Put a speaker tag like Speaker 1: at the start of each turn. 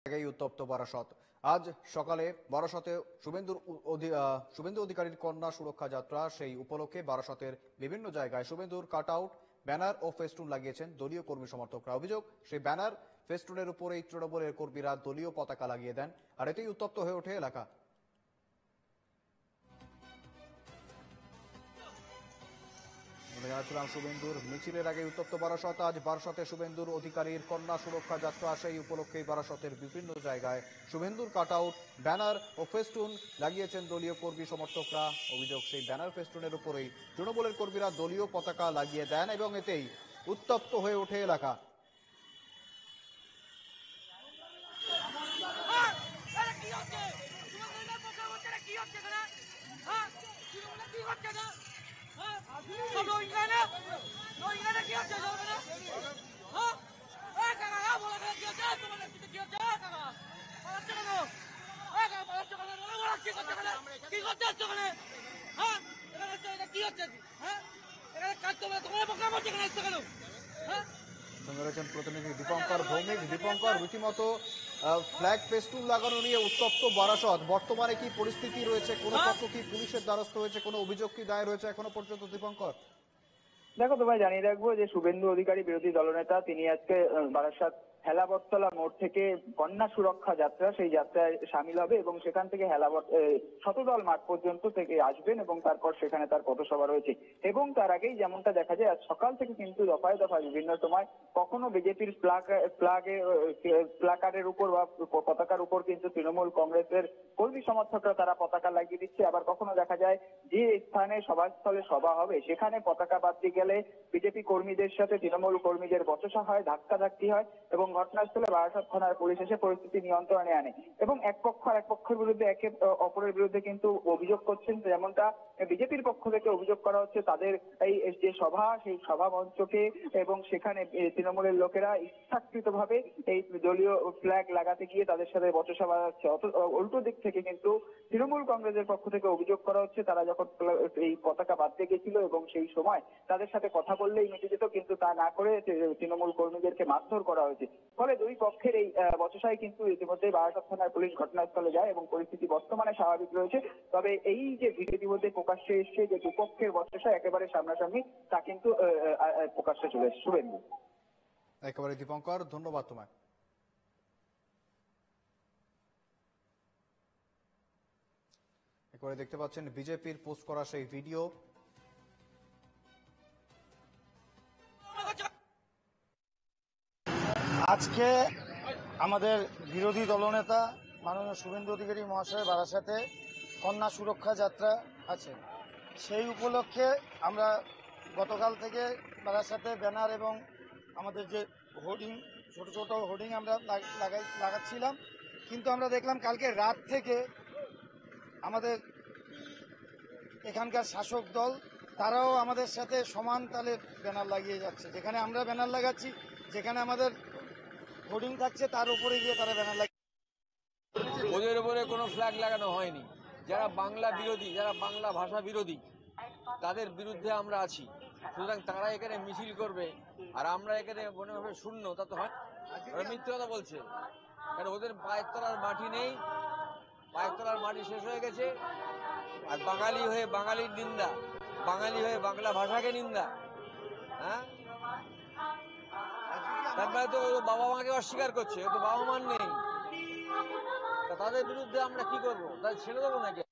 Speaker 1: আগেই উত্তপ্ত বারাসত। আজ সকালে বারাসতে শুভেন্দু অধিকারীর কন্যা সুরক্ষা যাত্রা, সেই উপলক্ষে বারাসতের বিভিন্ন জায়গায় শুভেন্দুর কাট আউট, ব্যানার ও ফেস্টুন লাগিয়েছেন দলীয় কর্মী সমর্থকরা। অভিযোগ, সেই ব্যানার ফেস্টুনের উপরেই তৃণমূলের কর্মীরা দলীয় পতাকা লাগিয়ে দেন, আর এতেই উত্তপ্ত হয়ে ওঠে এলাকা। জানাচ্ছিলাম শুভেন্দুর মিছিলের আগে উত্তপ্ত বারাসত। আজ বারাসতে শুভেন্দুর অধিকারীর কন্যা সুরক্ষা যাত্রা, সেই উপলক্ষে বারাসতের বিভিন্ন জায়গায় শুভেন্দুর কাট আউট, ব্যানার ও ফেস্টুন লাগিয়েছেন দলীয় কর্মী সমর্থকরা। অভিযোগ, সেই ব্যানার ফেস্টুনের উপরেই তৃণমূলের কর্মীরা দলীয় পতাকা লাগিয়ে দেন এবং এতেই উত্তপ্ত হয়ে ওঠে এলাকা। সঙ্গে রয়েছেন প্রতিনিধি দীপঙ্কর ভৌমিক। দীপঙ্কর, রীতিমতো ফ্ল্যাগ ফেস্টুন লাগানো নিয়ে উত্তপ্ত বারাসত। বর্তমানে কি পরিস্থিতি রয়েছে? কোনো পক্ষ কি পুলিশের দ্বারস্থ হয়েছে? কোনো অভিযোগ কি দায়ের হয়েছে এখনো পর্যন্ত? দীপঙ্কর,
Speaker 2: দেখো, তোমায় জানিয়ে রাখবো যে শুভেন্দু অধিকারী বিরোধী দলনেতা, তিনি আজকে বারাসাত হেলাবরতলা মোড় থেকে কন্যা সুরক্ষা যাত্রা, সেই যাত্রায় সামিল হবে এবং সেখান থেকে শতদল মাঠ পর্যন্ত থেকে আসবেন এবং তারপর সেখানে তার পথসভা রয়েছে। এবং তার আগেই যেমনটা দেখা যায়, আজ সকাল থেকে কিন্তু দফায় দফায় বিভিন্ন সময় কখনো বিজেপির প্লাকার্ডের উপর বা পতাকার উপর কিন্তু তৃণমূল কংগ্রেসের কর্মী সমর্থকরা তারা পতাকা লাগিয়ে দিচ্ছে। আবার কখনো দেখা যায় যে স্থানে সভাস্থলে সভা হবে সেখানে পতাকা বাঁধতে গেলে বিজেপি কর্মীদের সাথে তৃণমূল কর্মীদের বচসা হয়, ধাক্কাধাক্কি হয় এবং ঘটনাস্থলে বারাসত থানার পুলিশ এসে পরিস্থিতি নিয়ন্ত্রণে আনে এবং এক পক্ষ আর এক পক্ষের বিরুদ্ধে একে অপরের বিরুদ্ধে কিন্তু অভিযোগ করছেন। যেমনটা বিজেপির পক্ষ থেকে অভিযোগ করা হচ্ছে, তাদের এই যে সভা, সেই সভা মঞ্চকে এবং সেখানে তৃণমূলের লোকেরা ইচ্ছাকৃতভাবে এই দলীয় ফ্ল্যাগ লাগাতে গিয়ে তাদের সাথে বচসা বাজাচ্ছে। উল্টো দিক থেকে কিন্তু তৃণমূল কংগ্রেসের পক্ষ থেকে অভিযোগ করা হচ্ছে, তারা যখন এই পতাকা বাঁধতে গেছিল এবং সেই সময় তাদের সাথে কথা বললেই মিটে যেত, কিন্তু তা না করে তৃণমূল কর্মীদেরকে মারধর করা হয়েছে। ফলে দুই পক্ষের এই বচসায় কিন্তু ইতিমধ্যে বারাসত থানার পুলিশ ঘটনাস্থলে যায় এবং পরিস্থিতি বর্তমানে স্বাভাবিক রয়েছে। তবে এই যে ইতিমধ্যে প্রকাশ্যে এসছে যে দুপক্ষের বচসা একেবারে সামনাসামনি, তা কিন্তু প্রকাশ্যে চলে এসছে। শুভেন্দু,
Speaker 1: একেবারে দীপঙ্কর, ধন্যবাদ তোমায়। একেবারে দেখতে পাচ্ছেন বিজেপির পোস্ট করা সেই ভিডিও।
Speaker 3: আজকে আমাদের বিরোধী দলনেতা মাননীয় শুভেন্দু অধিকারী মহাশয় বারাসাতে কন্যা সুরক্ষা যাত্রা আছে। সেই উপলক্ষে আমরা গতকাল থেকে বারাসাতে ব্যানার এবং আমাদের যে হোর্ডিং, ছোট ছোট হোর্ডিং আমরা লাগাচ্ছিলাম, কিন্তু আমরা দেখলাম কালকে রাত থেকে আমাদের এখানকার শাসক দল তারাও আমাদের সাথে সমান তালে ব্যানার লাগিয়ে যাচ্ছে। যেখানে আমরা ব্যানার লাগাচ্ছি, যেখানে আমাদের হোর্ডিং থাকছে, তার উপরে গিয়ে তারা ব্যানার লাগিয়ে।
Speaker 4: ওদের উপরে কোনো ফ্ল্যাগ লাগানো হয়নি। যারা বাংলা বিরোধী, যারা বাংলা ভাষা বিরোধী, তাদের বিরুদ্ধে আমরা আছি। সুতরাং তারা এখানে মিছিল করবে আর আমরা এখানে মনে হবে শূন্য, তা তো হয়। ওরা মিথ্যে কথা বলছে, কারণ ওদের পায়ের তলার মাটি নেই, পায়ের তলার মাটি শেষ হয়ে গেছে। আর বাঙালি হয়ে বাঙালির নিন্দা, বাঙালি হয়ে বাংলা ভাষাকে নিন্দা, হ্যাঁ, তারপরে তো বাবা মাকে অস্বীকার করছে, তো বাবা মার নেই। তাদের বিরুদ্ধে আমরা কি করবো? তাদের ছেড়ে দেবো নাকি?